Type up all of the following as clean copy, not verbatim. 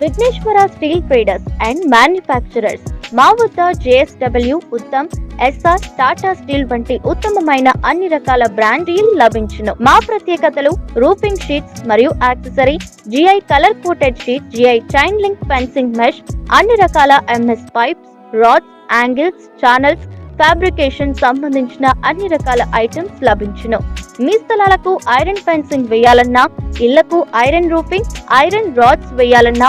Vighneshwara steel traders and manufacturers. మా వద్ద JSW, Uttam, SR, Tata steel వంటి ఉత్తమమైన అన్ని రకాల బ్రాండీలు లభించును. మా ప్రత్యేకతలు: రూఫింగ్ షీట్స్ మరియు accessory, GI colour coated sheet, GI chain link fencing mesh, అన్ని రకాల MS pipes, rods, angles, channels, fabrication సంబంధించిన అన్ని రకాల ఐటమ్స్ లభించును. మీ స్థలాలకు ఐరన్ ఫెన్సింగ్ వేయాలన్నా, ఇళ్లకు ఐరన్ రూఫింగ్, ఐరన్ రాడ్స్ వేయాలన్నా,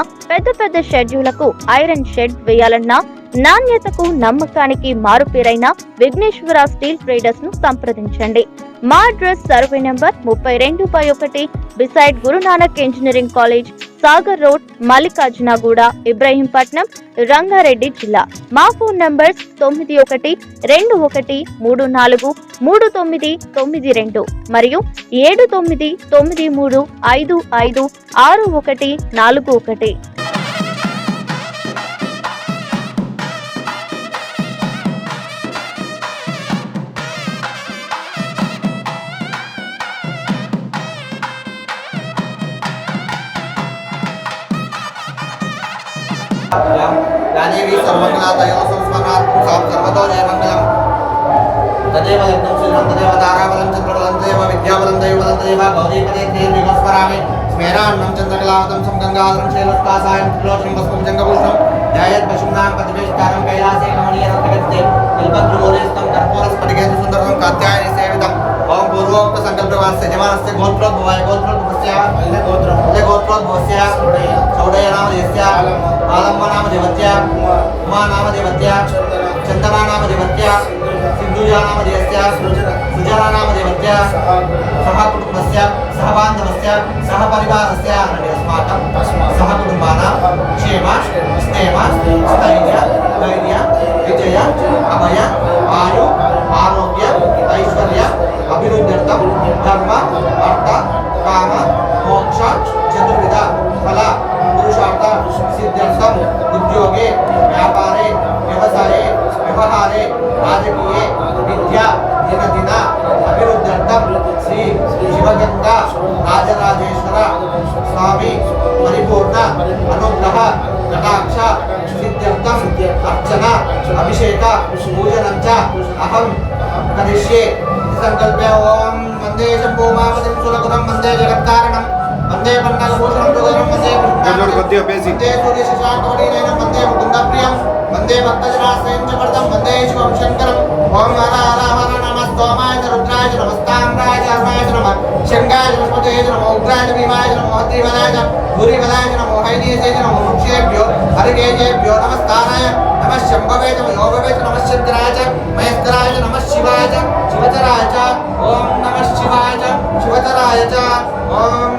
పెద్ద షెడ్యూలకు ఐరన్ షెడ్ వేయాలన్నా, నాణ్యతకు నమ్మకానికి మారుపేరైన విఘ్నేశ్వర స్టీల్ ట్రేడర్స్ ను సంప్రదించండి. మా address survey number 32/1 beside Guru Nanak engineering college, Sagar road, Mallikarjunaguda, Ibrahimpatnam, Rangareddy జిల్లా. మా ఫోన్ నంబర్స్ 9134343992 మరియు 7993556141. यादेवी सर्वमंगलातयो संस्मरणात् सां सर्वतो जयमंगलम् तदेव यज्ञं श्रीलं तदेव ताराबलं चन्द्रबलं तदेव विद्याबलं दैवबलं तदेव गौरीपदे देवीं स्मरामि स्मेरान्नं चन्द्रकलावतं गंगाधरं शैलस्कासायं त्रिलोचनं भस्मं जङ्गभूषणं ध्यायेत् पशुनां प्रतिवेष्टारं कैलासे कमनीयरत्नगते कल्पद्रुमोरेस्तं कर्पूरस्फटिकेन सुन्दरं कात्यायनी सेवितं ओम पूर्वोक्त संकल्पवास्य जमानस्य गोत्रोद्भवाय गोत्रोद्भवस्य गोत्रोद्भवस्य चौडय नाम देवस्य आलम्ब नाम देवस्य उमा नाम देवस्य चंदना नाम देवस्य सिद्धूजा नाम देवस्य सुजला नाम देवस्य सह कुटुंबस्य सह बान्धवस्य सह परिवारस्य अस्माकं सह कुटुंबानां क्षेम स्थैर्य स्थैर्य धैर्य विजय अभय आयु आरोग्य ऐश्वर्य अभिवृद्ध्यर्थं धर्म अर्थ काम मोक्ष चतुर्विध फल पुरुषार्थ सिद्ध्यर्थम उद्योगे व्यापारे व्यवसाये व्यवहारे राजकीये विद्या दिन दिन अभिवृद्ध्यर्थम श्री शिवगंगा राजराजेश्वर स्वामी परिपूर्ण अनुग्रह कटाक्ष सिद्ध्यर्थम अर्चना अभिषेक पूजनं च अहं करिष्ये। संकल्प्य ओम वंदे शंभोमापतिं सुरगुरं वंदे जगत्कारणं वंदे पन्नगभूषणं सुगुरं वंदे वंदे सूर्यशशाङ्कवटीनयनं वंदे मुकुन्दप्रियं वंदे भक्तजनाश्रयं च वरदं वंदे शिवं शङ्करं ओम हर हर हर नमः स्तोमाय च रुद्राय च नमस्ताम्राय च अर्वाय च नमः शङ्गाय च वसुमते च नमः उग्राय च भीमाय च नमः हत्रीवलाय च भूरिवलाय च नमः हैनीसे च नमः वृक्षेभ्यो हरिकेशेभ्यो नमस्काराय नमः शम्भवे च योगवे च नमः शङ्कराय च महेश्वराय च नमः शिवाय च शिवतराय च ओम नमः शिवाय च शिवतराय च ओम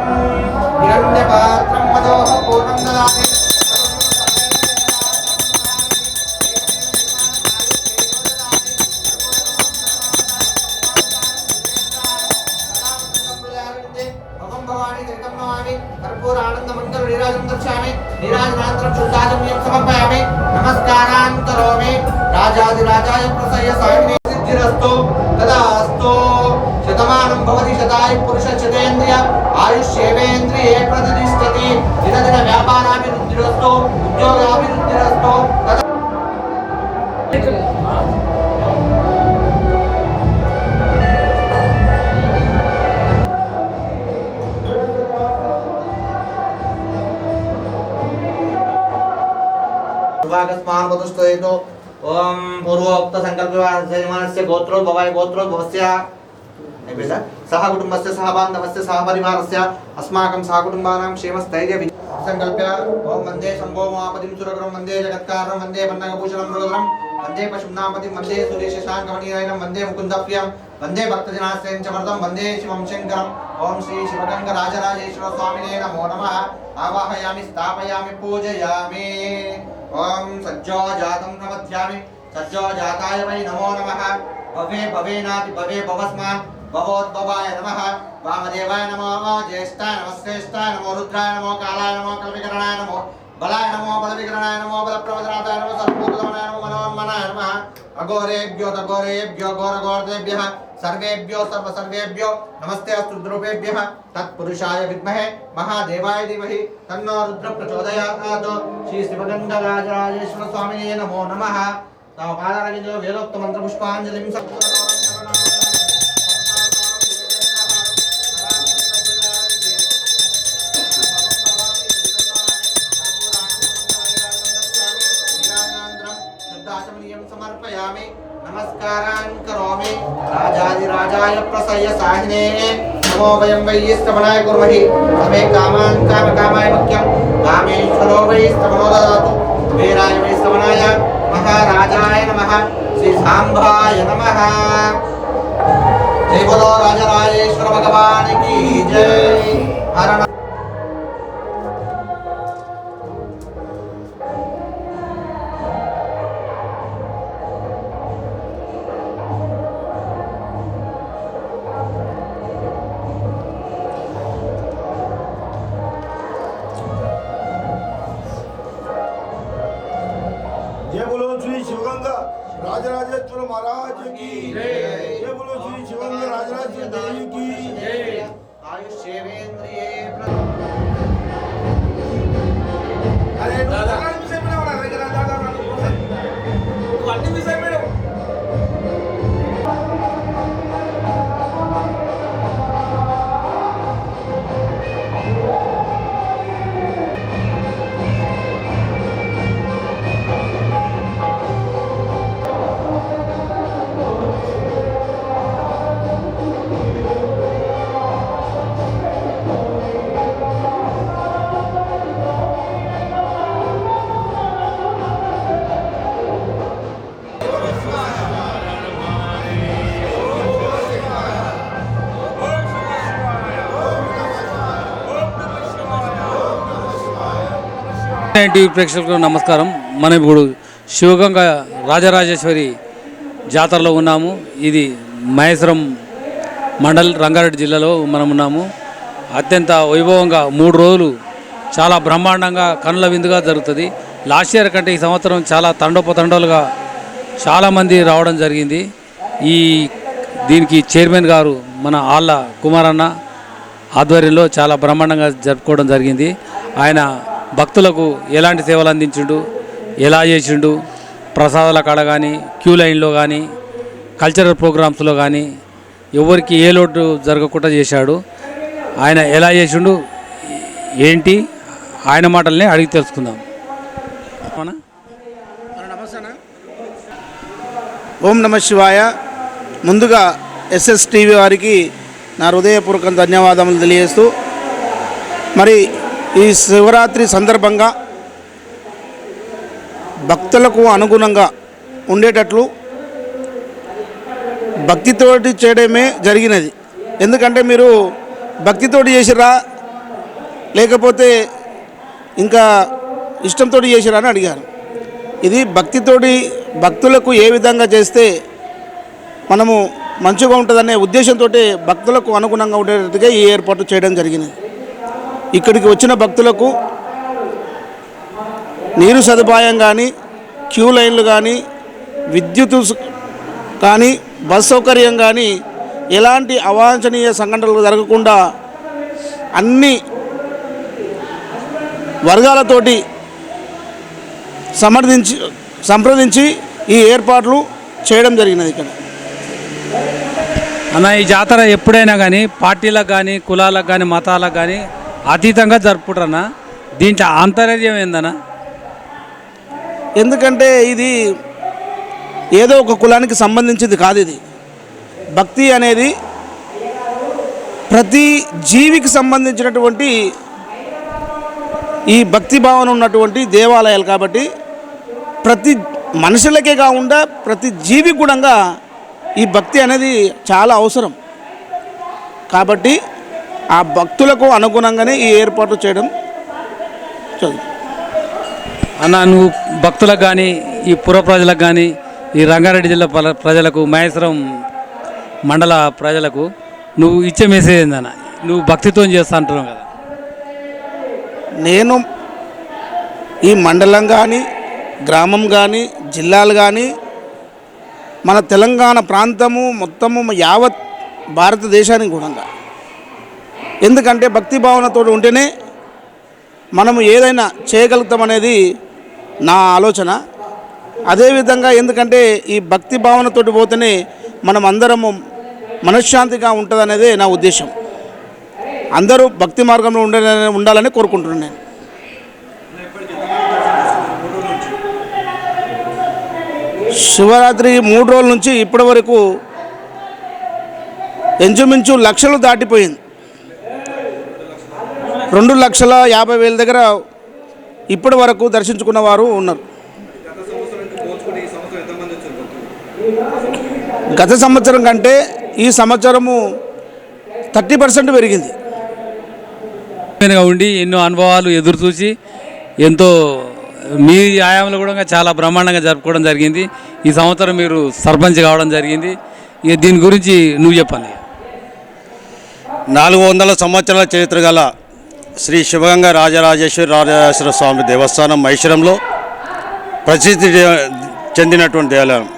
हिरण्यपात्रं मदोः पूर्णं ददामि कर्पूर आनंद मंगल नीराजं दर्शयामि नीराजनानन्तरं शुद्धाचमनीयं समर्पयामि नमस्कारान् करोमि राजाधिराजाय प्रसह्य सायिने सिद्धिरस्तु तदास्तु शतमानं भवति शतायु पुरुषः शतेन्द्रिय आयुष्येवेन्द्रिये प्रतिष्ठति दिन दिन व्यापाराभिवृद्धिरस्तु उद्योगाभिवृद्धिरस्तु वागस्मान वदुस्तयेतो ओम पूर्वोक्त संकल्पवास्य गोत्रोद्भवाय गोत्रोद्भवस्य नेबेसा सह कुटुंबस्य सह बान्धवस्य सह परिवारस्य अस्माकं सह कुटुंबानां क्षेमस्थैर्य संकल्प्य ओम वंदे शंभोमापतिं सुरगुरं वंदे जगत्कारणं वंदे पन्नगभूषणं मृगधरं वंदे पशुनापतिं वंदे सूर्यशशाङ्कवटीनयनं वंदे मुकुन्दप्रियं वंदे भक्तजनाश्रयं च वरदं वंदे शिवं शङ्करं ओम श्री शिवगंगा राजराजेश्वर स्वामिने नमो नमः आवाहयामि स्थापयामि पूजयामि ओम सज्जो जातं नमस्यामि सज्जो जाताय वै नमो नमः भवे भवेनाति भवे भवस्मान् भवोद्भवाय नमः वामदेवाय नमो ज्येष्ठाय नमः श्रेष्ठाय नमो रुद्राय नमो कालाय नमो कल्पिकरणाय नमो बलाय नमो बलविकरणाय नमो बलप्रवदनाथाय नमो सर्वभूतगमनाय नमो मनोन्मनाय नमः अघोरेभ्यो तघोरेभ्यो घोरघोरतेभ्यः सर्वेभ्यो सर्वेभ्यो नमस्ते अस्तु रुद्रेभ्यः तत्पुरुषाय विद्महे महादेवाय धीमहि तन्नो रुद्र प्रचोदयात् श्री शिवगंगाराजराजेश्वर स्वामिने नमो नमः। तावपादारविंदो वेदोक्त मंत्र पुष्पांजलिं समर्पयामि नमस्कारान् करोमि राजाधिराजाय प्रसह्य साहिने नमो वयं वै स्तवनाय कुर्महि समे कामान् कामकामाय मुख्यं कामेश्वरो वै स्तवनो ददातु वीराय वै स्तवनाय महाराजाय नमः श्री सांभाय नमः। जय बोलो राजराजेश्वर भगवान की जय। हर जय बोलो श्री शिवगंगा राजराजेश्वर महाराज की जय। जय बोलो श्री शिवगंगा राजराजेश्वर देवी की जय। आयुष्येवेंद्रिये अरे दादा विषय में बना रहे दादा तू अन्य विषय में టీవీ ప్రేక్షకులకు నమస్కారం. మనం ఇప్పుడు శివగంగ రాజరాజేశ్వరి జాతరలో ఉన్నాము. ఇది మహేశ్వరం మండల్ రంగారెడ్డి జిల్లాలో మనం ఉన్నాము. అత్యంత వైభవంగా 3 రోజులు చాలా బ్రహ్మాండంగా కనుల విందుగా జరుగుతుంది. లాస్ట్ ఇయర్ కంటే ఈ సంవత్సరం చాలా తండోపతండోలుగా చాలామంది రావడం జరిగింది. దీనికి చైర్మన్ గారు మన ఆళ్ళ కుమారన్న ఆధ్వర్యంలో చాలా బ్రహ్మాండంగా జరుపుకోవడం జరిగింది. ఆయన భక్తులకు ఎలాంటి సేవలు అందించిండు, ఎలా చేసిండు, ప్రసాదాల కాడ కానీ, క్యూ లైన్లో కానీ, కల్చరల్ ప్రోగ్రామ్స్లో కానీ ఎవరికి ఏ లోటు జరగకుండా చేశాడు. ఆయన ఎలా చేసిండు ఏంటి ఆయన మాటల్ని అడిగి తెలుసుకుందాం. ఓం నమ శివాయ. ముందుగా ఎస్ఎస్ టీవీ వారికి నా హృదయపూర్వక ధన్యవాదములు తెలియజేస్తూ, మరి ఈ శివరాత్రి సందర్భంగా భక్తులకు అనుగుణంగా ఉండేటట్లు భక్తితోటి చేయడమే జరిగినది. ఎందుకంటే మీరు భక్తితోటి చేసిరా లేకపోతే ఇంకా ఇష్టంతో చేసిరా అని అడిగారు. ఇది భక్తితోటి భక్తులకు ఏ విధంగా చేస్తే మనము మంచిగా ఉంటుందనే ఉద్దేశంతో భక్తులకు అనుగుణంగా ఉండేటట్టుగా ఈ ఏర్పాటు చేయడం జరిగినది. ఇక్కడికి వచ్చిన భక్తులకు నీరు సదుపాయం కానీ, క్యూ లైన్లు కానీ, విద్యుత్ కానీ, బస్ సౌకర్యం కానీ ఎలాంటి అవాంఛనీయ సంఘటనలు జరగకుండా అన్ని వర్గాలతోటి సంప్రదించి ఈ ఏర్పాట్లు చేయడం జరిగినది. ఇక్కడ అన్న, ఈ జాతర ఎప్పుడైనా కానీ పార్టీలకు కానీ, కులాలకు కానీ, మతాలకు కానీ అతీతంగా జరుపుకుంటారన్నా. దీంట్లో ఆంతర్యం ఏందన్నా? ఎందుకంటే ఇది ఏదో ఒక కులానికి సంబంధించింది కాదు. ఇది భక్తి అనేది ప్రతి జీవికి సంబంధించినటువంటి ఈ భక్తి భావన ఉన్నటువంటి దేవాలయాలు కాబట్టి ప్రతి మనుషులకే కాకుండా ప్రతి జీవి కూడా ఈ భక్తి అనేది చాలా అవసరం. కాబట్టి ఆ భక్తులకు అనుగుణంగానే ఈ ఏర్పాటు చేయడం చదువు. అన్న, నువ్వు భక్తులకు కానీ, ఈ పుర ప్రజలకు కానీ, ఈ రంగారెడ్డి జిల్లా ప్రజలకు, మహేశ్వరం మండల ప్రజలకు నువ్వు ఇచ్చే మెసేజ్ ఏందన్న? నువ్వు భక్తితో చేస్తా అంటున్నావు కదా. నేను ఈ మండలం కానీ, గ్రామం కానీ, జిల్లాలు కానీ మన తెలంగాణ ప్రాంతము మొత్తము యావత్ భారతదేశానికి కూడా. ఎందుకంటే భక్తి భావనతో ఉంటేనే మనము ఏదైనా చేయగలుగుతామనేది నా ఆలోచన. అదేవిధంగా ఎందుకంటే ఈ భక్తి భావనతో పోతేనే మనం అందరము మనశ్శాంతిగా ఉంటుందనేదే నా ఉద్దేశం. అందరూ భక్తి మార్గంలో ఉండాలని కోరుకుంటున్నాను నేను. శివరాత్రి 3 రోజుల నుంచి ఇప్పటి వరకు ఇంచుమించు లక్షలు దాటిపోయింది. 2,50,000 దగ్గర ఇప్పటి వరకు దర్శించుకున్న వారు ఉన్నారు. గత సంవత్సరం కంటే ఈ సంవత్సరము 30% పెరిగింది. ఉండి ఎన్నో అనుభవాలు ఎదురు చూసి ఎంతో మీ ఆయామంలో కూడా చాలా బ్రహ్మాండంగా జరుపుకోవడం జరిగింది. ఈ సంవత్సరం మీరు సర్పంచ్ కావడం జరిగింది. ఇక దీని గురించి నువ్వు చెప్పాలి. 400 సంవత్సరాల చరిత్ర గల శ్రీ శివగంగ రాజరాజేశ్వర స్వామి దేవస్థానం మైసూరంలో ప్రసిద్ధి చెందినటువంటి దేవాలయం.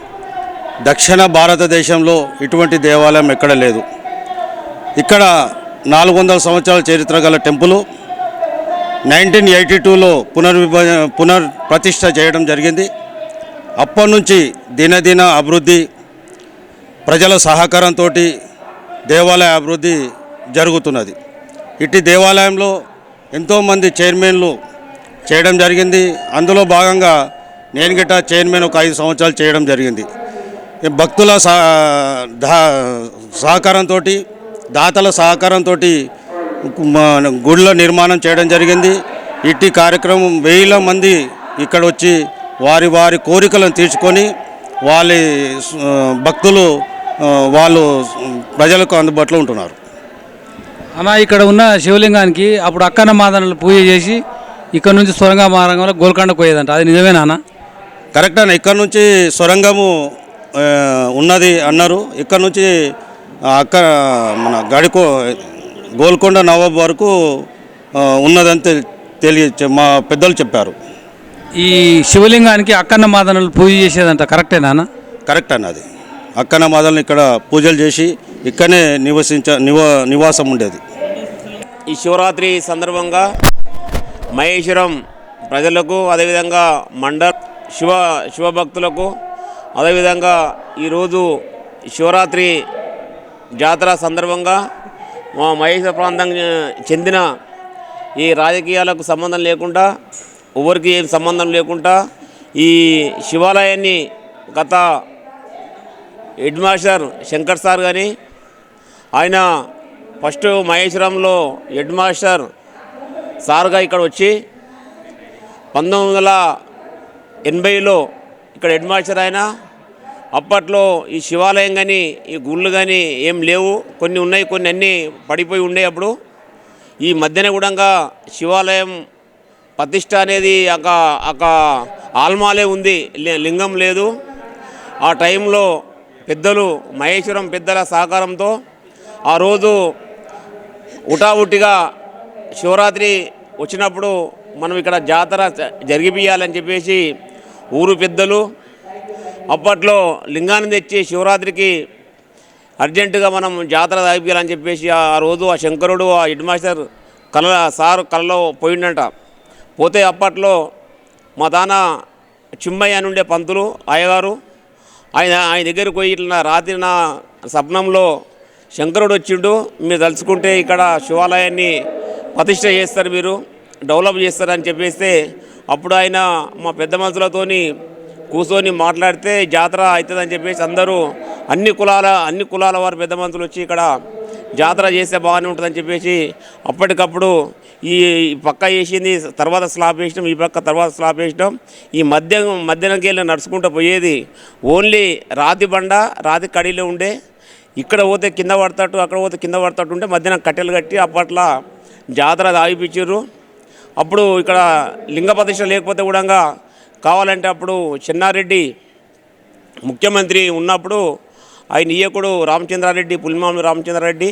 దక్షిణ భారతదేశంలో ఇటువంటి దేవాలయం ఎక్కడ లేదు. ఇక్కడ 400 సంవత్సరాల చరిత్ర గల టెంపుల్ 1982లో పునర్ప్రతిష్ఠ చేయడం జరిగింది. అప్పటి నుంచి దినదిన అభివృద్ధి, ప్రజల సహకారంతో దేవాలయ అభివృద్ధి జరుగుతున్నది. ఇట్టి దేవాలయంలో ఎంతోమంది చైర్మన్లు చేయడం జరిగింది. అందులో భాగంగా నేను గిట్ట చైర్మన్ ఒక 5 సంవత్సరాలు చేయడం జరిగింది. భక్తుల సహకారంతో, దాతల సహకారంతో గుళ్ళ నిర్మాణం చేయడం జరిగింది. ఇట్టి కార్యక్రమం 1000 మంది ఇక్కడ వచ్చి వారి వారి కోరికలను తీర్చుకొని వాళ్ళ భక్తులు వాళ్ళు ప్రజలకు అందుబాటులో ఉంటున్నారు. అన్న, ఇక్కడ ఉన్న శివలింగానికి అప్పుడు అక్కన్న మాదనలు పూజ చేసి ఇక్కడ నుంచి సొరంగ మార్గంలో గోల్కొండకు పోయేదంట. అది నిజమేనా అన్న? కరెక్ట్ అన్న. ఇక్కడ నుంచి సొరంగము ఉన్నది అన్నారు. ఇక్కడ నుంచి మన గోల్కొండ నవాబ్ వరకు ఉన్నదని మా పెద్దలు చెప్పారు. ఈ శివలింగానికి అక్కన్న మాదనలు పూజ చేసేదంట, కరెక్టేనా అన్న? కరెక్ట్ అన్నది. అక్కన్న మాదలను ఇక్కడ పూజలు చేసి ఇక్కడనే నివాసం ఉండేది. ఈ శివరాత్రి సందర్భంగా మహేశ్వరం ప్రజలకు, అదేవిధంగా మండల్ శివభక్తులకు, అదేవిధంగా ఈరోజు శివరాత్రి జాతర సందర్భంగా మా మహేశ్వర ప్రాంతం చెందిన ఈ రాజకీయాలకు సంబంధం లేకుండా, ఎవరికి ఏం సంబంధం లేకుండా ఈ శివాలయాన్ని గత హెడ్ మాస్టర్ శంకర్ సార్ కానీ, ఆయన ఫస్ట్ మహేశ్వరంలో హెడ్ మాస్టర్ సార్గా ఇక్కడ వచ్చి 1980లో ఇక్కడ హెడ్ మాస్టర్ ఆయన. అప్పట్లో ఈ శివాలయం కానీ ఈ గుళ్ళు కానీ ఏం లేవు, కొన్ని ఉన్నాయి, కొన్ని అన్నీ పడిపోయి ఉండే. అప్పుడు ఈ మధ్యన కూడా శివాలయం ప్రతిష్ట అనేది ఒక ఆల్మాలే ఉంది, లింగం లేదు. ఆ టైంలో పెద్దలు, మహేశ్వరం పెద్దల సహకారంతో ఆ రోజు ఉటావుటిగా శివరాత్రి వచ్చినప్పుడు మనం ఇక్కడ జాతర జరిగిపియాలని చెప్పేసి ఊరు పెద్దలు అప్పట్లో లింగాన్ని తెచ్చి శివరాత్రికి అర్జెంటుగా మనం జాతర జరిపియాలని చెప్పేసి ఆ రోజు ఆ శంకరుడు, ఆ హెడ్ మాస్టర్ కళలో పోయిండంట. పోతే అప్పట్లో మా తాన చిమ్మయ్య అని ఉండే పంతులు అయ్యగారు, ఆయన దగ్గరికి పోయి ఇట్లా రాత్రి నా స్వప్నంలో శంకరుడు వచ్చిండు, మీరు తలుచుకుంటే ఇక్కడ శివాలయాన్ని ప్రతిష్ట చేస్తారు, మీరు డెవలప్ చేస్తారని చెప్పేస్తే అప్పుడు ఆయన మా పెద్ద మనుషులతోని కూర్చొని మాట్లాడితే జాతర అవుతుందని చెప్పేసి అందరూ అన్ని కులాల వారు పెద్ద మనుషులు వచ్చి ఇక్కడ జాతర చేస్తే బాగానే ఉంటుందని చెప్పేసి అప్పటికప్పుడు ఈ పక్క వేసింది, తర్వాత స్లాబ్ వేసినాం, ఈ పక్క తర్వాత స్లాబ్ వేసినాం. ఈ మధ్యాహ్నంకి వెళ్ళి నడుచుకుంటూ పోయేది ఓన్లీ రాతి బండ, రాతి కడీలో ఉండే. ఇక్కడ పోతే కింద పడతాడు, అక్కడ పోతే కింద పడతాడు ఉంటే మధ్యాహ్నం కట్టెలు కట్టి అప్పట్లో జాతర ఆగిపించారు. అప్పుడు ఇక్కడ లింగ ప్రతిష్ఠ లేకపోతే కూడా కావాలంటే అప్పుడు చెన్నారెడ్డి ముఖ్యమంత్రి ఉన్నప్పుడు ఆయన ఇయ్యకుడు రామచంద్రారెడ్డి, పులిమామి రామచంద్రారెడ్డి,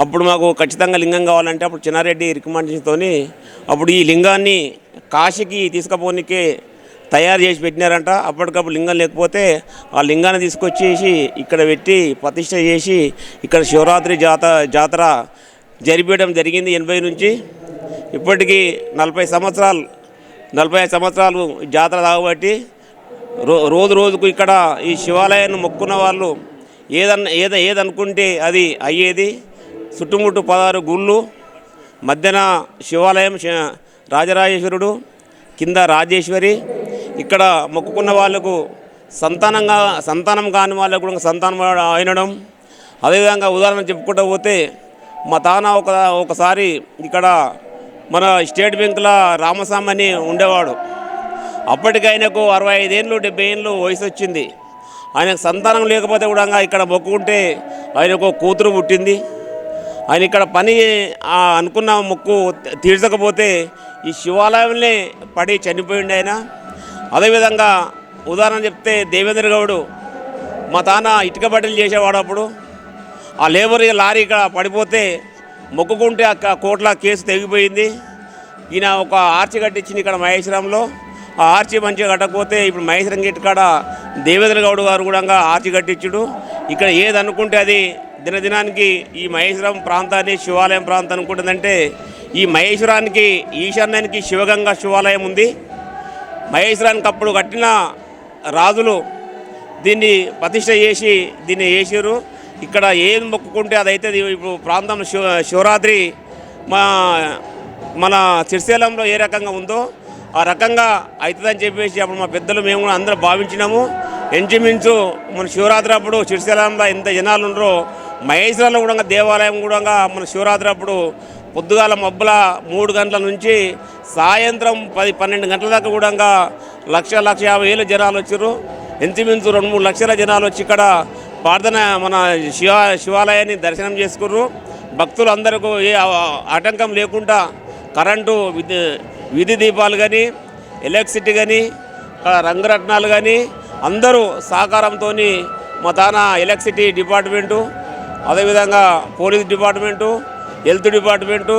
అప్పుడు మాకు ఖచ్చితంగా లింగం కావాలంటే అప్పుడు చెన్నారెడ్డి రికమెండేషన్తో అప్పుడు ఈ లింగాన్ని కాశీకి తీసుకుపోనికే తయారు చేసి పెట్టినారంట. అప్పటికప్పుడు లింగం లేకపోతే ఆ లింగాన్ని తీసుకొచ్చేసి ఇక్కడ పెట్టి ప్రతిష్ట చేసి ఇక్కడ శివరాత్రి జాతర జరిపేయడం జరిగింది. 80 నుంచి ఇప్పటికీ 45 సంవత్సరాలు జాతర కాబట్టి రోజు రోజుకు ఇక్కడ ఈ శివాలయాన్ని మొక్కున్న వాళ్ళు ఏదనుకుంటే అది అయ్యేది. చుట్టుముట్టు 16 గుళ్ళు, మధ్యన శివాలయం రాజరాజేశ్వరుడు, కింద రాజేశ్వరి. ఇక్కడ మొక్కుకున్న వాళ్ళకు సంతానం కాని వాళ్ళకు కూడా సంతానం అయినడం. అదేవిధంగా ఉదాహరణ చెప్పుకుంటూ పోతే మా తాన ఒకసారి ఇక్కడ మన స్టేట్ బ్యాంకులో రామస్వామి అని ఉండేవాడు. అప్పటికి ఆయనకు 65 ఏళ్ళు 70 ఏళ్ళు వయసు వచ్చింది. ఆయనకు సంతానం లేకపోతే కూడా ఇక్కడ మొక్కుకుంటే ఆయనకు కూతురు పుట్టింది. ఆయన ఇక్కడ పని అనుకున్న మొక్కు తీర్చకపోతే ఈ శివాలయంలో పడి చనిపోయింది ఆయన. అదేవిధంగా ఉదాహరణ చెప్తే దేవేంద్ర గౌడు మా తాన ఇటుక బట్టలు చేసేవాడు. అప్పుడు ఆ లేబర్ లారీ ఇక్కడ పడిపోతే మొక్కుకుంటే కోట్ల కేసు తెగిపోయింది. ఈయన ఒక ఆర్చి కట్టించింది ఇక్కడ మహేశ్వరంలో. ఆ ఆర్చి మంచిగా కట్టకపోతే ఇప్పుడు మహేశ్వరం గేట్ కాడ దేవేంద్ర గౌడ్ గారు కూడా ఆర్చి కట్టించుడు. ఇక్కడ ఏదనుకుంటే అది దినదినానికి ఈ మహేశ్వరం ప్రాంతాన్ని శివాలయం ప్రాంతం అనుకుంటుందంటే ఈ మహేశ్వరానికి ఈశాన్యానికి శివగంగా శివాలయం ఉంది. మహేశ్వరానికి అప్పుడు కట్టిన రాజులు దీన్ని ప్రతిష్ట చేసి దీన్ని వేసారు. ఇక్కడ ఏది మొక్కుకుంటే అదైతే ఇప్పుడు ప్రాంతం శివరాత్రి మన శ్రీశైలంలో ఏ రకంగా ఉందో ఆ రకంగా అవుతుందని చెప్పేసి అప్పుడు మా పెద్దలు మేము కూడా అందరూ భావించినాము. ఇంచుమించు మన శివరాత్రి అప్పుడు శ్రీశైలంలో ఎంత జనాలు ఉండరో మహేశ్వరంలో కూడా దేవాలయం కూడా మన శివరాత్రి అప్పుడు పొద్దుగాల మబ్బుల 3 గంటల నుంచి సాయంత్రం 10-12 గంటల దాకా కూడా 1,50,000 జనాలు వచ్చారు. ఇంచుమించు 2-3 లక్షల జనాలు వచ్చి ఇక్కడ ప్రార్థన మన శివాలయాన్ని దర్శనం చేసుకుర్రు. భక్తులు అందరికీ ఏ ఆటంకం లేకుండా కరెంటు వీధి దీపాలు కానీ ఎలక్ట్రిసిటీ కానీ రంగరత్నాలు కానీ అందరూ సహకారంతో మా తాన ఎలక్ట్రిసిటీ డిపార్ట్మెంటు, అదేవిధంగా పోలీస్ డిపార్ట్మెంటు, హెల్త్ డిపార్ట్మెంటు,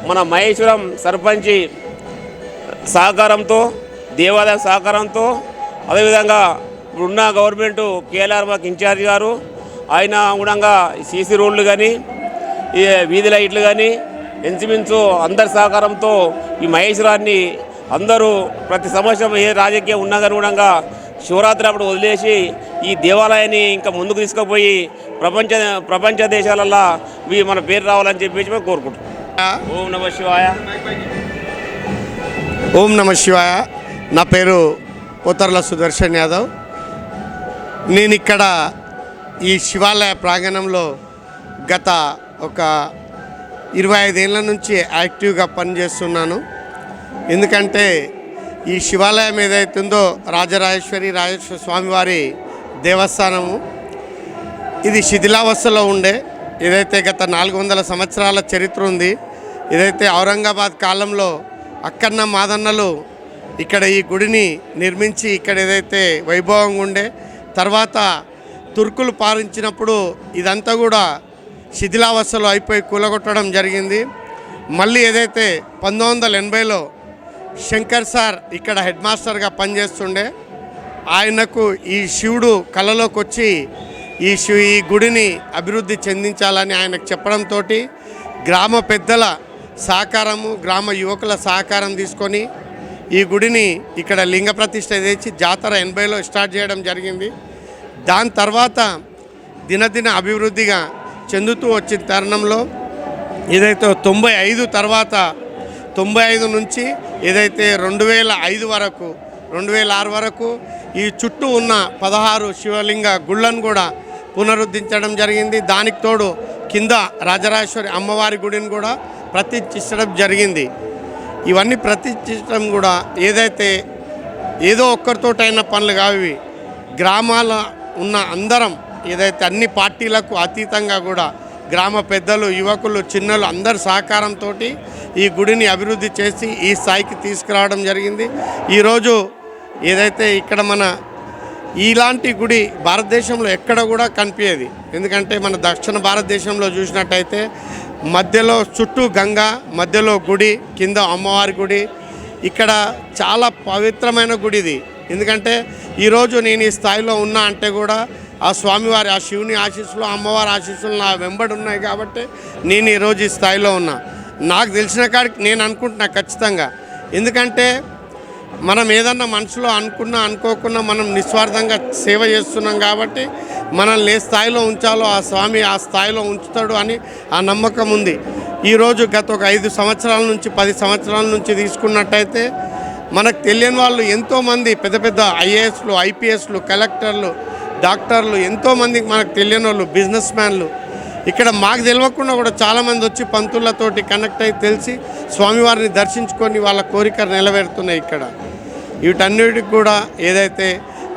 మన మహేశ్వరం సర్పంచి సహకారంతో, దేవాలయ సహకారంతో, అదేవిధంగా ఇప్పుడున్న గవర్నమెంటు కేఎల్ఆర్ మాకు ఇన్ఛార్జ్ గారు ఆయన కూడా సీసీ రోడ్లు కానీ ఈ వీధి లైట్లు కానీ ఇంచుమించు అందరి సహకారంతో ఈ మహేశ్వరాన్ని అందరూ ప్రతి సంవత్సరం ఏ రాజకీయం ఉన్నా కానీ కూడా శివరాత్రి అప్పుడు వదిలేసి ఈ దేవాలయాన్ని ఇంకా ముందుకు తీసుకుపోయి ప్రపంచ దేశాలల్లో మన పేరు రావాలని చెప్పేసి మేము కోరుకుంటున్నాం. ఓం నమ శివాయ. ఓం నమ శివాయ. నా పేరు పోతర్ల సుదర్శన్ యాదవ్. నేను ఇక్కడ ఈ శివాలయ ప్రాంగణంలో గత ఒక 25 ఏళ్ళ నుంచి యాక్టివ్గా పనిచేస్తున్నాను. ఎందుకంటే ఈ శివాలయం ఏదైతుందో రాజరాజేశ్వరి స్వామివారి దేవస్థానము ఇది శిథిలావస్థలో ఉండే. ఏదైతే గత 400 సంవత్సరాల చరిత్ర ఉంది. ఏదైతే ఔరంగాబాద్ కాలంలో అక్కన్న మాదన్నలు ఇక్కడ ఈ గుడిని నిర్మించి ఇక్కడ ఏదైతే వైభవంగా ఉండే, తర్వాత తుర్కులు పాలించినప్పుడు ఇదంతా కూడా శిథిలావస్థలో అయిపోయి కూలగొట్టడం జరిగింది. మళ్ళీ ఏదైతే 1980లో శంకర్ సార్ ఇక్కడ హెడ్ మాస్టర్గా పనిచేస్తుండే, ఆయనకు ఈ శివుడు కళలోకి వచ్చి ఈ గుడిని అభివృద్ధి చెందించాలని ఆయనకు చెప్పడంతో గ్రామ పెద్దల సహకారము, గ్రామ యువకుల సహకారం తీసుకొని ఈ గుడిని ఇక్కడ లింగ ప్రతిష్ఠ చేసి జాతర 80లో స్టార్ట్ చేయడం జరిగింది. దాని తర్వాత దినదిన అభివృద్ధిగా చెందుతూ వచ్చిన తరుణంలో ఏదైతే 95 తర్వాత 95 నుంచి ఏదైతే 2005 వరకు 2006 వరకు ఈ చుట్టూ ఉన్న 16 శివలింగ గుళ్ళను కూడా పునరుద్ధరించడం జరిగింది. దానికి తోడు కింద రాజరాజేశ్వరి అమ్మవారి గుడిని కూడా ప్రతిష్ఠించడం జరిగింది. ఇవన్నీ ప్రతిష్ఠించడం కూడా ఏదైతే ఏదో ఒక్కరితోటైన పనులు కావి, గ్రామాల ఉన్న అందరం ఏదైతే అన్ని పార్టీలకు అతీతంగా కూడా గ్రామ పెద్దలు, యువకులు, చిన్నలు అందరి సహకారంతో ఈ గుడిని అభివృద్ధి చేసి ఈ స్థాయికి తీసుకురావడం జరిగింది. ఈరోజు ఏదైతే ఇక్కడ మన ఇలాంటి గుడి భారతదేశంలో ఎక్కడ కూడా కనిపించేది. ఎందుకంటే మన దక్షిణ భారతదేశంలో చూసినట్టయితే మధ్యలో చుట్టూ గంగా, మధ్యలో గుడి, కింద అమ్మవారి గుడి. ఇక్కడ చాలా పవిత్రమైన గుడి ఇది. ఎందుకంటే ఈరోజు నేను ఈ స్థాయిలో ఉన్నా అంటే కూడా ఆ స్వామివారి ఆ శివుని ఆశీస్సులు అమ్మవారి ఆశీస్సులు నా వెంబడి ఉన్నాయి కాబట్టి నేను ఈరోజు ఈ స్థాయిలో ఉన్నా. నాకు తెలిసిన కాడికి నేను అనుకుంటున్నా ఖచ్చితంగా. ఎందుకంటే మనం ఏదన్నా మనసులో అనుకున్నా అనుకోకున్నా మనం నిస్వార్థంగా సేవ చేస్తున్నాం కాబట్టి మనల్ని ఏ స్థాయిలో ఉంచాలో ఆ స్వామి ఆ స్థాయిలో ఉంచుతాడు అని ఆ నమ్మకం ఉంది. ఈరోజు గత ఒక 5 సంవత్సరాల నుంచి 10 సంవత్సరాల నుంచి తీసుకున్నట్టయితే మనకు తెలియని వాళ్ళు ఎంతోమంది పెద్ద పెద్ద ఐఏఎస్లు ఐపీఎస్లు కలెక్టర్లు డాక్టర్లు ఎంతోమంది మనకు తెలియని వాళ్ళు బిజినెస్ మ్యాన్లు ఇక్కడ మాకు తెలియకుండా కూడా చాలామంది వచ్చి పంతులతోటి కనెక్ట్ అయ్యి తెలిసి స్వామివారిని దర్శించుకొని వాళ్ళ కోరిక నెరవేరుతున్నాయి. ఇక్కడ వీటన్నిటికి కూడా ఏదైతే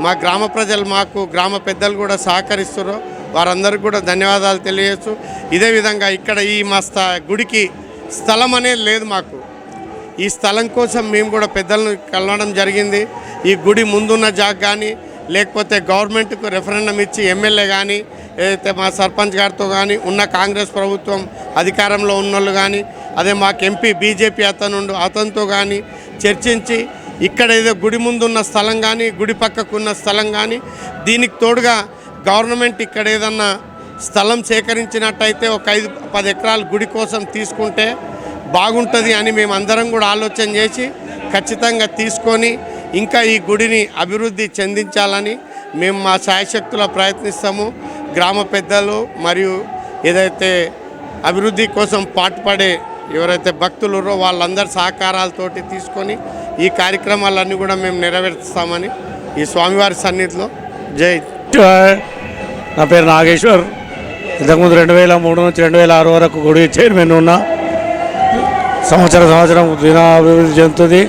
మా గ్రామ ప్రజలు మాకు గ్రామ పెద్దలు కూడా సహకరిస్తారో వారందరికీ కూడా ధన్యవాదాలు తెలియజేస్తూ ఇదే విధంగా ఇక్కడ ఈ మా గుడికి స్థలం అనేది లేదు మాకు. ఈ స్థలం కోసం మేము కూడా పెద్దలను కలవడం జరిగింది. ఈ గుడి ముందున్న జాగ్ కానీ లేకపోతే గవర్నమెంట్కు రెఫరెండం ఇచ్చి ఎమ్మెల్యే కానీ ఏదైతే మా సర్పంచ్ గారితో కానీ ఉన్న కాంగ్రెస్ ప్రభుత్వం అధికారంలో ఉన్నోళ్ళు కానీ అదే మాకు ఎంపీ బీజేపీ అతనితో కానీ చర్చించి ఇక్కడ ఏదో గుడి ముందున్న స్థలం కానీ గుడి పక్కకున్న స్థలం కానీ దీనికి తోడుగా గవర్నమెంట్ ఇక్కడ ఏదన్నా స్థలం సేకరించినట్టయితే ఒక 5-10 ఎకరాలు గుడి కోసం తీసుకుంటే బాగుంటుంది అని మేమందరం కూడా ఆలోచన చేసి ఖచ్చితంగా తీసుకొని ఇంకా ఈ గుడిని అభివృద్ధి చెందించాలని మేము మా శాయశక్తుల ప్రయత్నిస్తాము. గ్రామ పెద్దలు మరియు ఏదైతే అభివృద్ధి కోసం పాటుపడే ఎవరైతే భక్తులు ఉన్నారో వాళ్ళందరి సహకారాలతోటి తీసుకొని ఈ కార్యక్రమాలన్నీ కూడా మేము నెరవేరుస్తామని ఈ స్వామివారి సన్నిధిలో జై. నా పేరు నాగేశ్వర్. ఇంతకుముందు 2003 నుంచి 2006 వరకు గుడి చైర్మన్ ఉన్నా. సంవత్సరం దినాభివృద్ధి చెందుతుంది.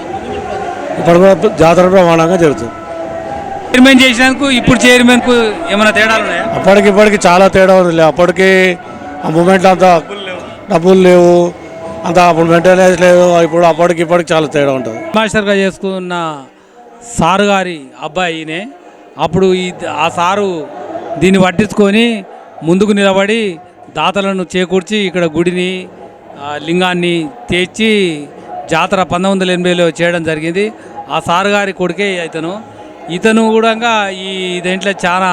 ఇప్పుడు కూడా జాతర ప్రమాణంగా జరుగుతుంది. చైర్మన్ చేసినందుకు ఇప్పుడు చైర్మన్కు ఏమైనా తేడాలు ఉన్నాయా? అప్పటికిప్పటికి చాలా తేడా ఉంది. అప్పటికి ఆ మూమెంట్లో అంత డబ్బులు లేవు, అంత అప్పుడు మెయింటెనెన్స్ లేదు. ఇప్పుడు అప్పటికిప్పటికి చాలా తేడా ఉంటుంది. మాస్టర్గా చేసుకున్న సారు గారి అబ్బాయినే అప్పుడు ఆ సారు దీన్ని పట్టించుకొని ముందుకు నిలబడి దాతలను చేకూర్చి ఇక్కడ గుడిని లింగాన్ని తెచ్చి జాతర 1980లో చేయడం జరిగింది. ఆ సారు గారి కొడుకే ఇతను కూడా ఈ దేంట్లో చాలా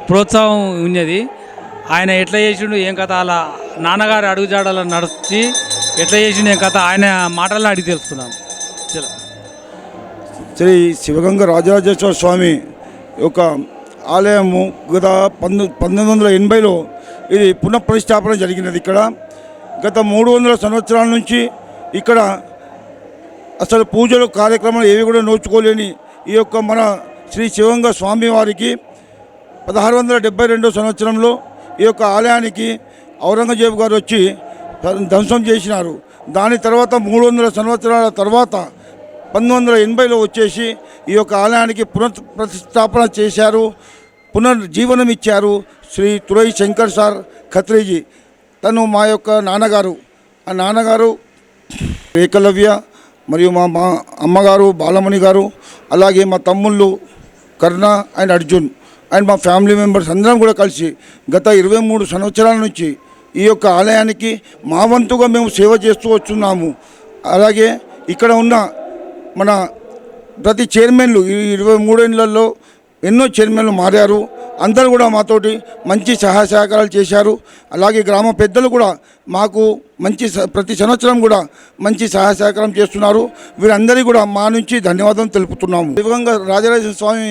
ప్రోత్సాహం ఉన్నది. ఆయన ఎట్లా చేసిండు ఏం కథ అలా నాన్నగారి అడుగుజాడలను నడిచి ఎట్లా చేసిండు ఏం కథ ఆయన మాటలను అడిగి తెలుసుకున్నాం. చలో. శ్రీ శివగంగ రాజరాజేశ్వర స్వామి యొక్క ఆలయము గత 1980లో ఇది పునఃప్రతిష్టాపన జరిగినది. ఇక్కడ గత 300 సంవత్సరాల నుంచి ఇక్కడ అసలు పూజలు కార్యక్రమాలు ఏవి కూడా నోచుకోలేని ఈ యొక్క మన శ్రీ శివగంగ స్వామి వారికి 1672 సంవత్సరంలో ఈ యొక్క ఆలయానికి ఔరంగజేబు గారు వచ్చి ధ్వంసం చేసినారు. దాని తర్వాత 300 సంవత్సరాల తర్వాత 1980లో వచ్చేసి ఈ యొక్క ఆలయానికి ప్రతిష్టాపన చేశారు, పునర్జీవనం ఇచ్చారు. శ్రీ తురై శంకర్ సార్ ఖత్రీజీ తను మా యొక్క నాన్నగారు. ఆ నాన్నగారు ఏకలవ్య మరియు మా అమ్మగారు బాలమణి గారు, అలాగే మా తమ్ముళ్ళు కర్ణ అండ్ అర్జున్ అండ్ మా ఫ్యామిలీ మెంబర్స్ అందరం కూడా కలిసి గత 23 సంవత్సరాల నుంచి ఈ యొక్క ఆలయానికి మా వంతుగా మేము సేవ చేస్తూ వస్తున్నాము. అలాగే ఇక్కడ ఉన్న మన ప్రతి చైర్మన్లు ఈ 23 ఏళ్లలో ఎన్నో చైర్మన్లు మారారు. అందరూ కూడా మాతోటి మంచి సహాయ సహకారాలు చేశారు. అలాగే గ్రామ పెద్దలు కూడా మాకు మంచి ప్రతి సంవత్సరం కూడా మంచి సహాయ సహకారం చేస్తున్నారు. వీరందరికీ కూడా మా నుంచి ధన్యవాదాలు తెలుపుతున్నాము. శివగంగ రాజరాజేశ్వర స్వామి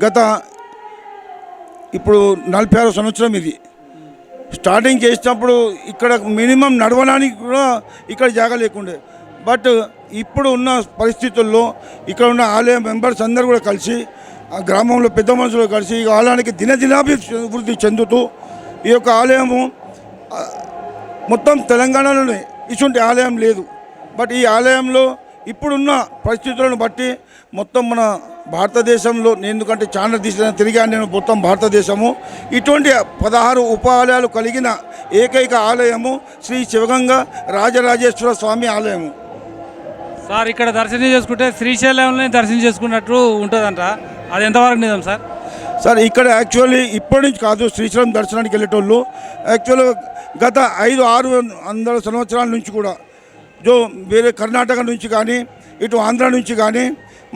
గత ఇప్పుడు 46వ సంవత్సరం ఇది. స్టార్టింగ్ చేసినప్పుడు ఇక్కడ మినిమం నడవడానికి కూడా ఇక్కడ జాగా లేకుండే. బట్ ఇప్పుడు ఉన్న పరిస్థితుల్లో ఇక్కడ ఉన్న ఆలయ మెంబర్స్ అందరూ కూడా కలిసి ఆ గ్రామంలో పెద్ద మనుషులు కలిసి ఈ ఆలయానికి దినదినాభివృద్ధి చెందుతూ ఈ యొక్క ఆలయము మొత్తం తెలంగాణలోనే ఇటువంటి ఆలయం లేదు. బట్ ఈ ఆలయంలో ఇప్పుడున్న పరిస్థితులను బట్టి మొత్తం మన భారతదేశంలో ఎందుకంటే చాలా తిరిగాను నేను మొత్తం భారతదేశము ఇటువంటి 16 ఉప ఆలయాలు కలిగిన ఏకైక ఆలయము శ్రీ శివగంగ రాజరాజేశ్వర స్వామి ఆలయము. సార్ ఇక్కడ దర్శనం చేసుకుంటే శ్రీశైలంలో దర్శనం చేసుకున్నట్టు ఉంటుందంట, అది ఎంతవరకు నిజం సార్? సార్ ఇక్కడ యాక్చువల్లీ ఇప్పటి నుంచి కాదు శ్రీశైలం దర్శనానికి వెళ్ళేటోళ్ళు యాక్చువల్గా గత 500-600 సంవత్సరాల నుంచి కూడా వేరే కర్ణాటక నుంచి కానీ ఇటు ఆంధ్ర నుంచి కానీ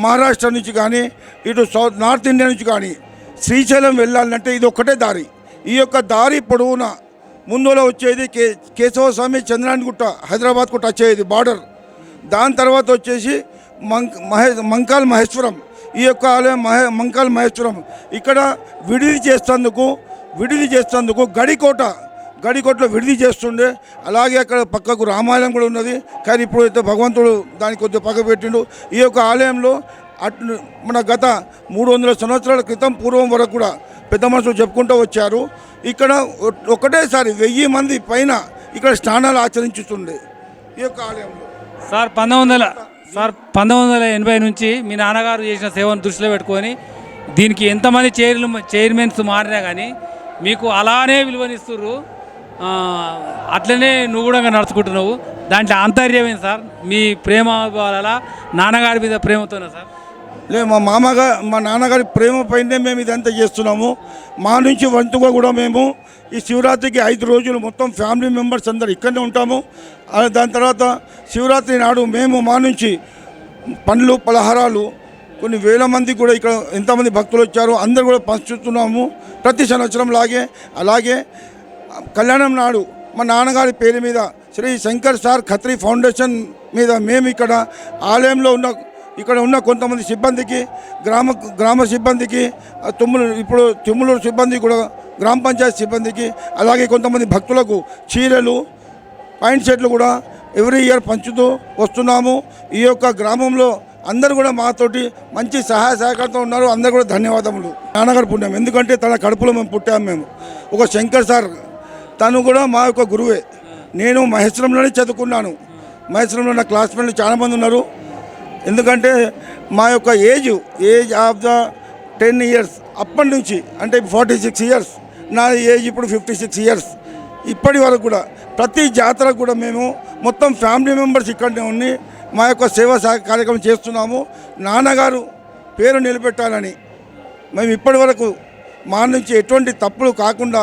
మహారాష్ట్ర నుంచి కానీ ఇటు నార్త్ ఇండియా నుంచి కానీ శ్రీశైలం వెళ్ళాలంటే ఇది ఒక్కటే దారి. ఈ యొక్క దారి పొడవున ముందులో వచ్చేది కేశవస్వామి చంద్రాయణగుట్ట హైదరాబాద్కు టచ్ అయ్యేది బార్డర్. దాని తర్వాత వచ్చేసి మంకాల్ మహేశ్వరం. ఈ యొక్క ఆలయం మంకాల్ మహేశ్వరం ఇక్కడ విడిది చేస్తేందుకు గడికోటలో విడిది చేస్తుండే. అలాగే అక్కడ పక్కకు రామాలయం కూడా ఉన్నది, కానీ ఇప్పుడు అయితే భగవంతుడు దానికి కొద్దిగా పక్క పెట్టిండు. ఈ యొక్క ఆలయంలో మన గత 300 సంవత్సరాల క్రితం పూర్వం వరకు కూడా పెద్ద మనుషులు చెప్పుకుంటూ వచ్చారు. ఇక్కడ ఒకటేసారి 1000 మంది పైన ఇక్కడ స్నానాలు ఆచరించుతుండే ఈ యొక్క ఆలయంలో. సార్ 1980 నుంచి మీ నాన్నగారు చేసిన సేవను దృష్టిలో పెట్టుకొని దీనికి ఎంతమంది చైర్మన్స్ మారినా కానీ మీకు అలానే విలువనిస్తుర్రు, అట్లనే నువ్వు కూడా నడుచుకుంటున్నావు. దాంట్లో ఆంతర్యమేంటి సార్? మీ ప్రేమ వల్ల నాన్నగారి మీద ప్రేమతోనే సార్? మా నాన్నగారి ప్రేమ పైనే మేము ఇదంతా చేస్తున్నాము. మా నుంచి వంతుగా కూడా మేము ఈ శివరాత్రికి 5 రోజులు మొత్తం ఫ్యామిలీ మెంబర్స్ అందరు ఇక్కడనే ఉంటాము. దాని తర్వాత శివరాత్రి నాడు మేము మా నుంచి పండ్లు పలహారాలు కొన్ని వేల మంది కూడా ఇక్కడ ఎంతమంది భక్తులు వచ్చారో అందరు కూడా పంచుతున్నాము ప్రతి సంవత్సరం అలాగే కళ్యాణం నాడు మా నాన్నగారి పేరు మీద శ్రీ శంకర్ సార్ ఖత్రి ఫౌండేషన్ మీద మేము ఇక్కడ ఆలయంలో ఇక్కడ ఉన్న కొంతమంది సిబ్బందికి గ్రామ సిబ్బందికి తుమ్మలూరు సిబ్బంది కూడా గ్రామ పంచాయతీ సిబ్బందికి అలాగే కొంతమంది భక్తులకు చీరలు పాయింట్ సెట్లు కూడా ఎవ్రీ ఇయర్ పంచుతూ వస్తున్నాము. ఈ యొక్క గ్రామంలో అందరూ కూడా మాతోటి మంచి సహాయ సహకారంతో ఉన్నారు. అందరూ కూడా ధన్యవాదములు. నాన్నగారు పుణ్యం, ఎందుకంటే తన కడుపులో మేము పుట్టాము. మేము ఒక శంకర్ సార్ తను కూడా మా యొక్క గురువే. నేను మహేశ్వరంలోనే చదువుకున్నాను. మహేశ్వరంలో నా క్లాస్మేట్లు చాలామంది ఉన్నారు. ఎందుకంటే మా యొక్క ఏజ్ ఆఫ్ ద 10 years అప్పటి నుంచి, అంటే 46 years, నా ఏజ్ ఇప్పుడు 56 years. ఇప్పటి వరకు కూడా ప్రతి జాతరకు కూడా మేము మొత్తం ఫ్యామిలీ మెంబర్స్ ఇక్కడనే ఉండి మా యొక్క సేవా కార్యక్రమం చేస్తున్నాము. నాన్నగారు పేరు నిలబెట్టాలని మేము ఇప్పటి వరకు మా నుంచి ఎటువంటి తప్పులు కాకుండా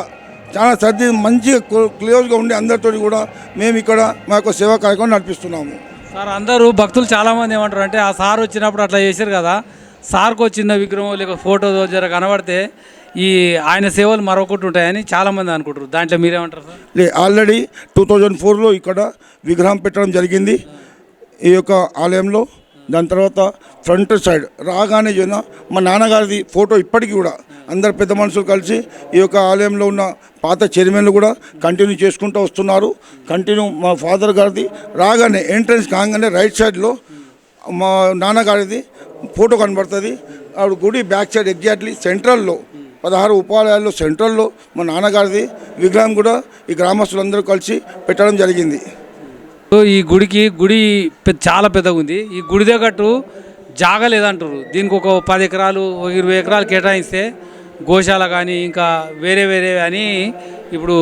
చాలా మంచిగా క్లోజ్గా ఉండి అందరితో కూడా మేము ఇక్కడ మా యొక్క సేవా కార్యక్రమం నడిపిస్తున్నాము. సార్ అందరూ భక్తులు చాలామంది ఏమంటారు అంటే ఆ సార్ వచ్చినప్పుడు అట్లా చేశారు కదా, సార్కు చిన్న విగ్రహం లేక ఫోటో జర కనబడితే ఈ ఆయన సేవలు మరొకటి ఉంటాయని చాలామంది అనుకుంటారు. దాంట్లో మీరేమంటారు సార్? ఆల్రెడీ 2004లో ఇక్కడ విగ్రహం పెట్టడం జరిగింది ఈ యొక్క ఆలయంలో. దాని తర్వాత ఫ్రంట్ సైడ్ రాగానే మా నాన్నగారిది ఫోటో ఇప్పటికీ కూడా అందరు పెద్ద మనుషులు కలిసి ఈ యొక్క ఆలయంలో ఉన్న పాత చైర్మన్లు కూడా కంటిన్యూ చేసుకుంటూ వస్తున్నారు. మా ఫాదర్ గారిది రాగానే ఎంట్రన్స్ కాగానే రైట్ సైడ్లో మా నాన్నగారిది ఫోటో కనబడుతుంది. ఆవిడ గుడి బ్యాక్ సైడ్ ఎగ్జాక్ట్లీ సెంట్రల్లో 16 ఉపాలయాల్లో సెంట్రల్లో మా నాన్నగారిది విగ్రహం కూడా ఈ గ్రామస్తులందరూ కలిసి పెట్టడం జరిగింది. ఈ గుడి చాలా పెద్దగా ఉంది. ఈ గుడి దగ్గట్టు జాగా లేదంటారు. దీనికి ఒక 10 ఎకరాలు 20 ఎకరాలు కేటాయిస్తే గోశాల కానీ ఇంకా వేరే అని ఇప్పుడు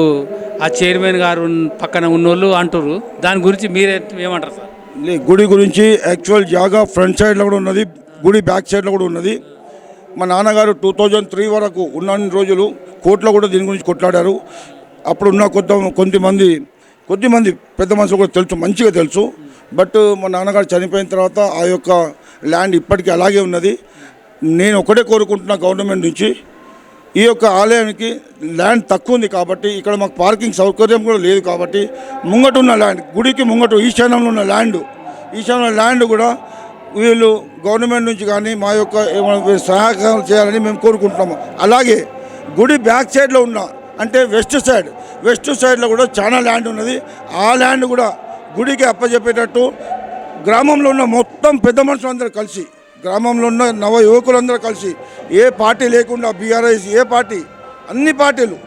ఆ చైర్మన్ గారు పక్కన ఉన్నోళ్ళు అంటారు. దాని గురించి మీరే ఏమంటారు సార్? గుడి గురించి యాక్చువల్ జాగా ఫ్రంట్ సైడ్లో కూడా ఉన్నది, గుడి బ్యాక్ సైడ్లో కూడా ఉన్నది. మా నాన్నగారు 2003 వరకు ఉన్న రోజులు కోర్టులో కూడా దీని గురించి కొట్లాడారు. అప్పుడున్న కొద్దిమంది పెద్ద మనుషులు కూడా తెలుసు, మంచిగా తెలుసు. బట్ మా నాన్నగారు చనిపోయిన తర్వాత ఆ యొక్క ల్యాండ్ ఇప్పటికీ అలాగే ఉన్నది. నేను ఒకటే కోరుకుంటున్నా గవర్నమెంట్ నుంచి, ఈ యొక్క ఆలయానికి ల్యాండ్ తక్కువ ఉంది కాబట్టి ఇక్కడ మాకు పార్కింగ్ సౌకర్యం కూడా లేదు కాబట్టి ముంగట ఉన్న ల్యాండ్, గుడికి ముంగట ఈశాన్యంలో ఉన్న ల్యాండ్ కూడా వీళ్ళు గవర్నమెంట్ నుంచి కానీ మా యొక్క సహాయం చేయాలని మేము కోరుకుంటున్నాము. అలాగే గుడి బ్యాక్ సైడ్లో ఉన్న అంటే వెస్ట్ సైడ్లో కూడా చాలా ల్యాండ్ ఉన్నది. ఆ ల్యాండ్ కూడా గుడికి అప్పచెప్పేటట్టు గ్రామంలో ఉన్న మొత్తం పెద్ద మనుషులందరూ కలిసి, గ్రామంలో ఉన్న నవ యువకులందరూ కలిసి, ఏ పార్టీ లేకుండా బీఆర్ఎస్ ఏ పార్టీ, అన్ని పార్టీలు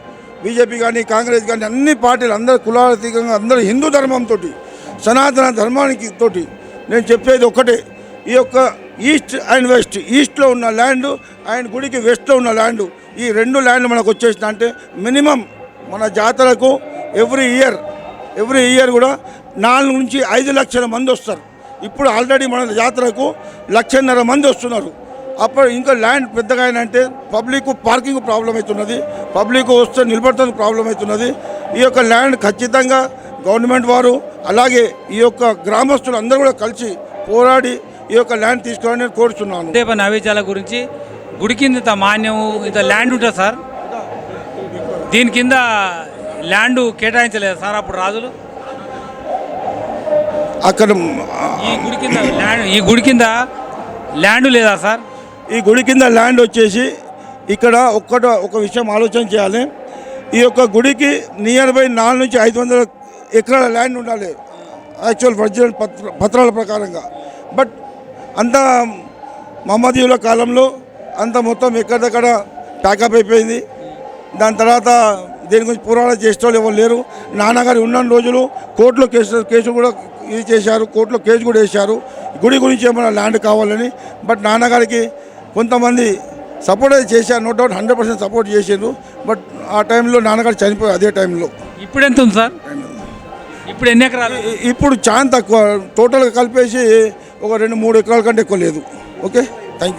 బీజేపీ కానీ కాంగ్రెస్ కానీ అన్ని పార్టీలు అందరూ కులాతీతంగా అందరూ హిందూ ధర్మంతో సనాతన ధర్మానికి తోటి నేను చెప్పేది ఒకటే, ఈ యొక్క ఈస్ట్ అండ్ వెస్ట్, ఈస్ట్లో ఉన్న ల్యాండ్ అండ్ గుడికి వెస్ట్లో ఉన్న ల్యాండ్, ఈ 2 ల్యాండ్లు మనకు వచ్చేసిన అంటే మినిమం మన జాతరకు ఎవ్రీ ఇయర్ కూడా 4 నుంచి 5 లక్షల మంది వస్తారు. ఇప్పుడు ఆల్రెడీ మన జాతరకు 1.5 లక్ష మంది వస్తున్నారు. అప్పుడు ఇంకా ల్యాండ్ పెద్దగా అయినంటే పబ్లిక్ పార్కింగ్ ప్రాబ్లం అవుతున్నది, పబ్లిక్ వస్తే నిలబడుతుంది ప్రాబ్లం అవుతున్నది. ఈ యొక్క ల్యాండ్ ఖచ్చితంగా గవర్నమెంట్ వారు అలాగే ఈ యొక్క గ్రామస్తులు అందరూ కూడా కలిసి పోరాడి ఈ యొక్క ల్యాండ్ తీసుకోవాలని నేను కోరుతున్నాను. దేవ నైవేద్యాల గురించి గుడి కింద ఇంత మాన్యం ఇంత ల్యాండ్ ఉంటుంది సార్, దీని కింద ల్యాండ్ కేటాయించలేదు సార్ అప్పుడు రాజులు? అక్కడ ఈ గుడి కింద ల్యాండ్ లేదా సార్? ఈ గుడి కింద ల్యాండ్ వచ్చేసి ఇక్కడ ఒక విషయం ఆలోచన చేయాలి. ఈ యొక్క గుడికి నియర్ బై 4 నుంచి 500 ఎకరాల ల్యాండ్ ఉండాలి యాక్చువల్ ఒరిజినల్ పత్రాల ప్రకారంగా. బట్ అంత మహమ్మదీయుల కాలంలో అంత మొత్తం ఎక్కడిదక్కడ ప్యాకప్ అయిపోయింది. దాని తర్వాత దీని గురించి పురాణాలు చేసేవాళ్ళు ఎవరు లేరు. నాన్నగారు ఉన్న రోజులు కోర్టులో కేసు కూడా ఇది చేశారు, కోర్టులో కేసు కూడా వేశారు గుడి గురించి ఏమైనా ల్యాండ్ కావాలని. బట్ నాన్నగారికి కొంతమంది సపోర్ట్ అయితే చేశారు, నో డౌట్ 100% సపోర్ట్ చేశారు. బట్ ఆ టైంలో నాన్నగారు చనిపోయారు. అదే టైంలో ఇప్పుడు ఎంత ఉంది సార్? ఇప్పుడు ఎన్ని ఎకరాలు? ఇప్పుడు చాలా తక్కువ, టోటల్గా కలిపేసి ఒక 2-3 ఎకరాల కంటే ఎక్కువ లేదు. ఓకే.